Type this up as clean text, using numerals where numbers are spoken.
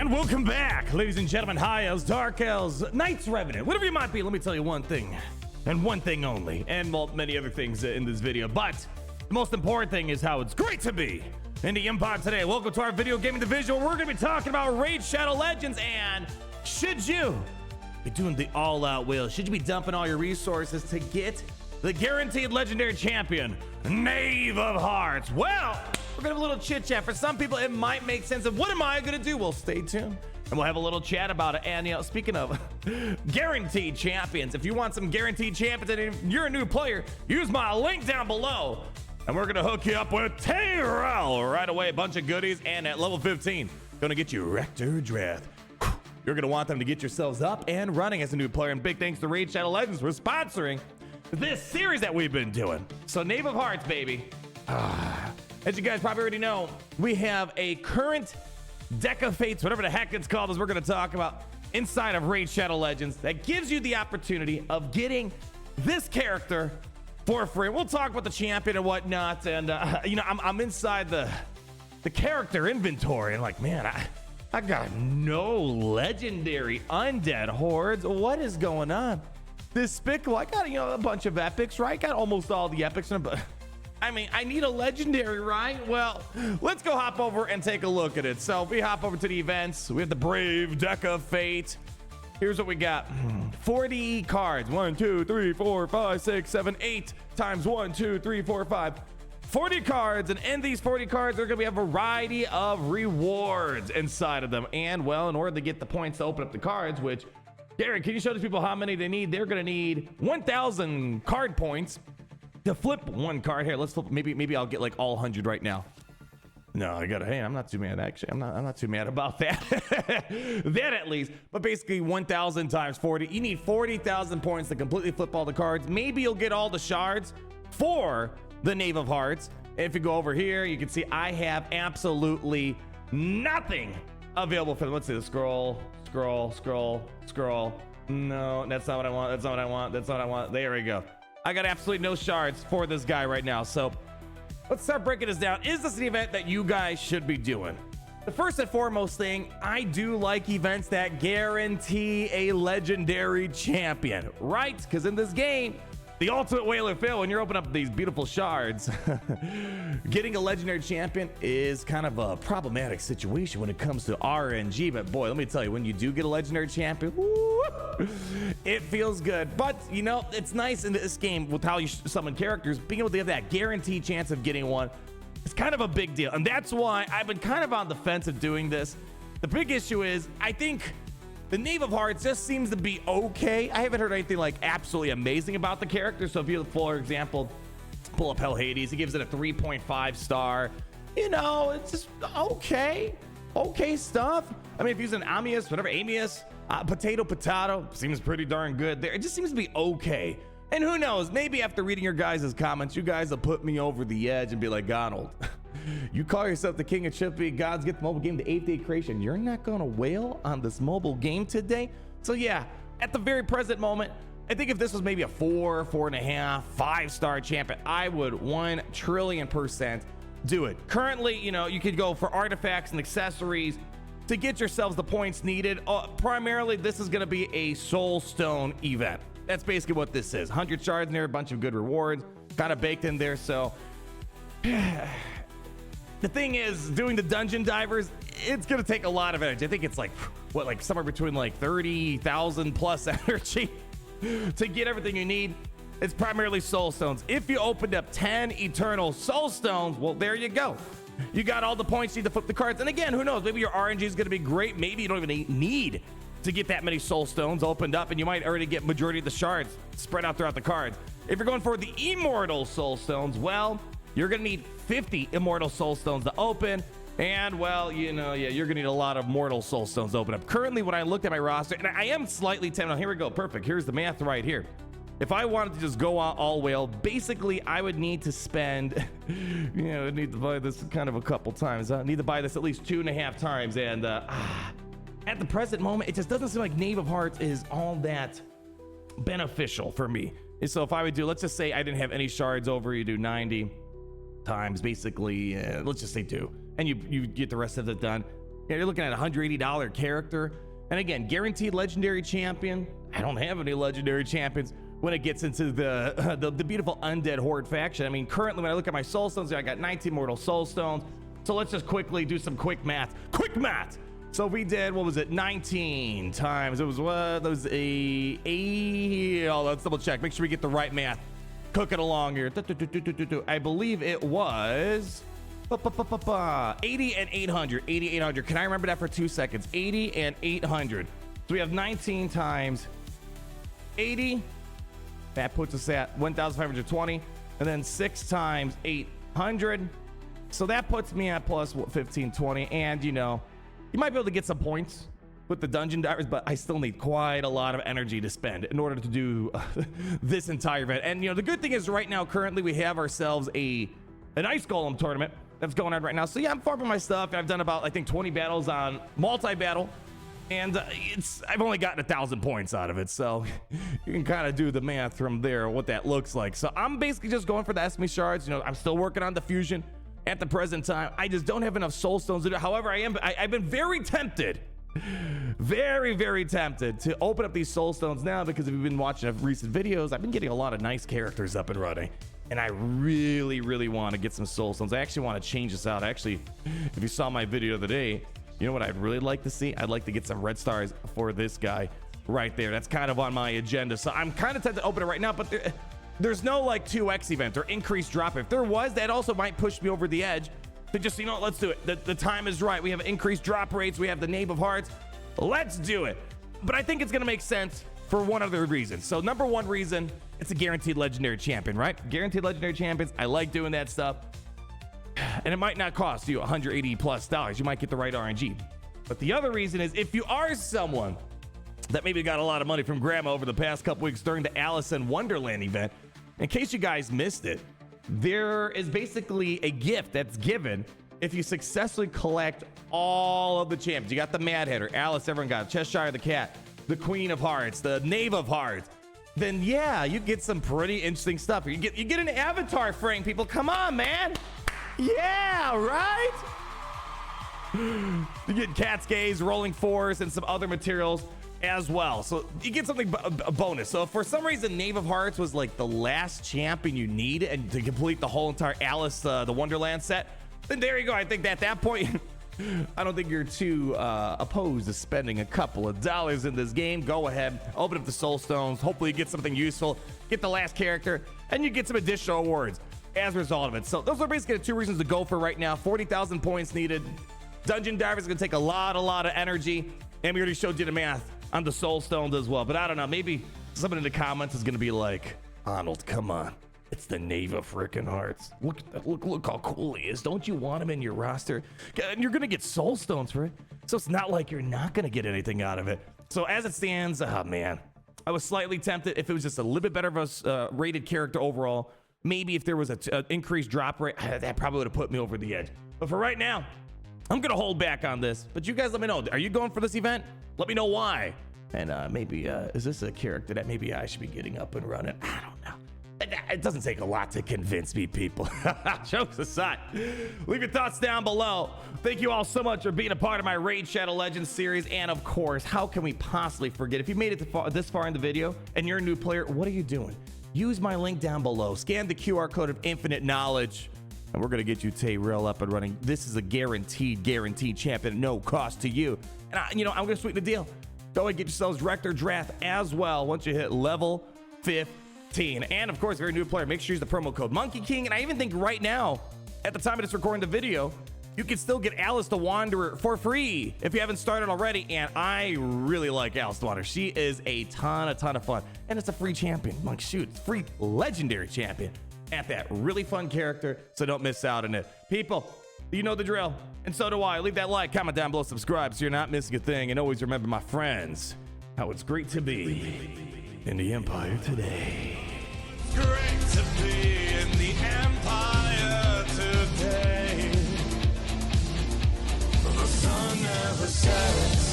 And welcome back, ladies and gentlemen, High Elves, Dark Elves, Knights Revenant, whatever you might be. Let me tell you one thing, and one thing only, and many other things in this video. But the most important thing is how it's great to be in the Empire today. Welcome to our video gaming division, where we're going to be talking about Raid Shadow Legends. And should you be doing the all-out wheel? Should you be dumping all your resources to get the guaranteed legendary champion, Knave of Hearts? Well, we're gonna have a little chit chat. For some people, it might make sense of what am I gonna do? Well, stay tuned and we'll have a little chat about it. And speaking of guaranteed champions, if you want some guaranteed champions and if you're a new player, use my link down below and we're gonna hook you up with Tyrell right away. A bunch of goodies, and at level 15, gonna get you Rector Drath. You're gonna want them to get yourselves up and running as a new player. And big thanks to Raid Shadow Legends for sponsoring this series that we've been doing. So Knave of Hearts, baby. As you guys probably already know, we have a current deck of fates, whatever the heck it's called, as we're going to talk about inside of Raid Shadow Legends, that gives you the opportunity of getting this character for free. We'll talk about the champion and whatnot. And I'm inside the character inventory and like, man, I got no legendary undead hordes. What is going on? Despicable. I got a bunch of epics, right? Got almost all the epics, but I mean, I need a legendary, right? Well, let's go hop over and take a look at it. So we hop over to the events. We have the Brave Deck of Fate. Here's what we got: 40 cards. 1, 2, 3, 4, 5, 6, 7, 8 times 1, 2, 3, 4, 5. 40 cards, and in these 40 cards, there are gonna be a variety of rewards inside of them. And well, in order to get the points to open up the cards, which Gary, can you show these people how many they need? They're gonna need 1,000 card points to flip one card. Here, let's flip. Maybe I'll get like all 100 right now. No, I gotta. Hey, I'm not too mad actually. I'm not too mad about that. That at least. But basically, 1,000 times 40. You need 40,000 points to completely flip all the cards. Maybe you'll get all the shards for the Knave of Hearts. If you go over here, you can see I have absolutely nothing available for them. Let's see the scroll. No, that's not what I want. That's not what I want. That's not what I want. There we go. I got absolutely no shards for this guy right now. So let's start breaking this down. Is this an event that you guys should be doing? The first and foremost thing, I do like events that guarantee a legendary champion, right? Because in this game, the ultimate whaler fail when you're opening up these beautiful shards. Getting a legendary champion is kind of a problematic situation when it comes to RNG. But boy, let me tell you, when you do get a legendary champion, woo, it feels good. But it's nice in this game with how you summon characters, being able to have that guaranteed chance of getting one. It's kind of a big deal. And that's why I've been kind of on the fence of doing this. The big issue is, I think the Knave of Hearts just seems to be okay. I haven't heard anything like absolutely amazing about the character. So if you, for example, pull up Hell Hades, he gives it a 3.5 star. It's just okay stuff. I mean, if he's an Amius, whatever, Amius, potato, seems pretty darn good there. It just seems to be okay. And who knows, maybe after reading your guys' comments, you guys will put me over the edge and be like, Donald, you call yourself the king of Chippy, Gods Get the Mobile Game, the 8th day creation. You're not gonna wail on this mobile game today? So yeah, at the very present moment, I think if this was maybe a 4, 4.5, 5-star champion, I would 1,000,000,000% do it. Currently, you could go for artifacts and accessories to get yourselves the points needed. Primarily, this is gonna be a Soul Stone event. That's basically what this is. 100 shards in there, a bunch of good rewards, kind of baked in there. So the thing is, doing the dungeon divers, it's gonna take a lot of energy. I think it's like somewhere between like 30,000 plus energy to get everything you need. It's primarily soul stones. If you opened up 10 eternal soul stones, well, there you go. You got all the points you need to flip the cards. And again, who knows? Maybe your RNG is gonna be great. Maybe you don't even need to get that many soul stones opened up, and you might already get majority of the shards spread out throughout the cards. If you're going for the immortal soul stones, well, you're gonna need 50 immortal soul stones to open. And well, you're gonna need a lot of mortal soul stones to open up. Currently, when I looked at my roster, and I am slightly tempted. Here we go, perfect. Here's the math right here. If I wanted to just go all whale, basically I would need to spend, I'd need to buy this kind of a couple times. I need to buy this at least 2.5 times. And at the present moment, it just doesn't seem like Knave of Hearts is all that beneficial for me. And so if I would do, let's just say I didn't have any shards over, you do 90 times, basically, let's just say 2, and you get the rest of it done. Yeah, you're looking at a $180 character. And again, guaranteed legendary champion. I don't have any legendary champions when it gets into the beautiful Undead Horde faction. I mean, currently when I look at my soul stones, I got 19 mortal soul stones. So let's just quickly do some quick math. Quick math! So we did, what was it, 19 times. It was what? That was let's double check. Make sure we get the right math. Cook it along here. I believe it was 80 and 800. 80, 800. Can I remember that for 2 seconds? 80 and 800. So we have 19 times 80. That puts us at 1,520. And then 6 times 800. So that puts me at plus 1520. And you know, you might be able to get some points with the dungeon divers, but I still need quite a lot of energy to spend in order to do this entire event. And you know, the good thing is right now, currently we have ourselves an ice golem tournament that's going on right now. So yeah, I'm farming my stuff. I've done about, I think, 20 battles on multi-battle, and I've only gotten 1,000 points out of it. So you can kind of do the math from there, what that looks like. So I'm basically just going for the Esme shards. You know, I'm still working on the fusion at the present time. I just don't have enough soul stones to do it. However, I've been very tempted, very tempted to open up these soul stones now, because if you've been watching recent videos, I've been getting a lot of nice characters up and running, and I really want to get some soul stones. I actually want to change this out. Actually, if you saw my video the other day, you know what I'd really like to see? I'd like to get some red stars for this guy right there. That's kind of on my agenda. So I'm kind of tempted to open it right now, but there's no like 2x event or increased drop. If there was, that also might push me over the edge to just, you know, let's do it. The time is right. We have increased drop rates. We have the Knave of Hearts. Let's do it. But I think it's going to make sense for one other reason. So number one reason, it's a guaranteed legendary champion, right? Guaranteed legendary champions. I like doing that stuff. And it might not cost you $180+. You might get the right RNG. But the other reason is, if you are someone that maybe got a lot of money from grandma over the past couple weeks during the Alice in Wonderland event, in case you guys missed it, there is basically a gift that's given if you successfully collect all of the champions. You got the Mad Hatter, Alice, everyone got it, Cheshire the Cat, the Queen of Hearts, the Knave of Hearts. Then yeah, you get some pretty interesting stuff. You get an avatar frame, people. Come on, man. Yeah, right? You get Cat's Gaze, Rolling Force, and some other materials as well. So you get something a bonus. So if for some reason Knave of Hearts was like the last champion you need and to complete the whole entire Alice the Wonderland set, then there you go. I think that at that point, I don't think you're too opposed to spending a couple of dollars in this game. Go ahead, open up the soul stones. Hopefully you get something useful, get the last character, and you get some additional awards as a result of it. So those are basically the two reasons to go for right now. 40,000 points needed. Dungeon Divers is going to take a lot of energy, and we already showed you the math on the soul stones as well. But I don't know, maybe someone in the comments is going to be like, Arnold, come on, it's the Knave of frickin' Hearts. Look how cool he is. Don't you want him in your roster? And you're going to get soul stones for it, so it's not like you're not going to get anything out of it. So as it stands, oh man, I was slightly tempted if it was just a little bit better of a rated character overall. Maybe if there was an increased drop rate, that probably would have put me over the edge. But for right now, I'm going to hold back on this. But you guys let me know. Are you going for this event? Let me know why. And maybe, is this a character that maybe I should be getting up and running? I don't know. It doesn't take a lot to convince me, people. Jokes aside, leave your thoughts down below. Thank you all so much for being a part of my Raid Shadow Legends series. And of course, how can we possibly forget? If you made it this far in the video and you're a new player, what are you doing? Use my link down below. Scan the QR code of infinite knowledge, and we're going to get you Tayrail up and running. This is a guaranteed champion at no cost to you. And I'm going to sweeten the deal. Go and get yourselves Rector Draft as well once you hit level 15. And of course, if you're a new player, make sure you use the promo code Monkey King. And I even think right now, at the time of this recording the video, you can still get Alice the Wanderer for free if you haven't started already. And I really like Alice the Wanderer. She is a ton of fun. And it's a free champion. Like, shoot, it's free legendary champion at that. Really fun character, so don't miss out on it. People, you know the drill. And so do I. Leave that like, comment down below, subscribe so you're not missing a thing. And always remember, my friends, how it's great to be in the Empire today. Great to be in the Empire today. The sun never sets.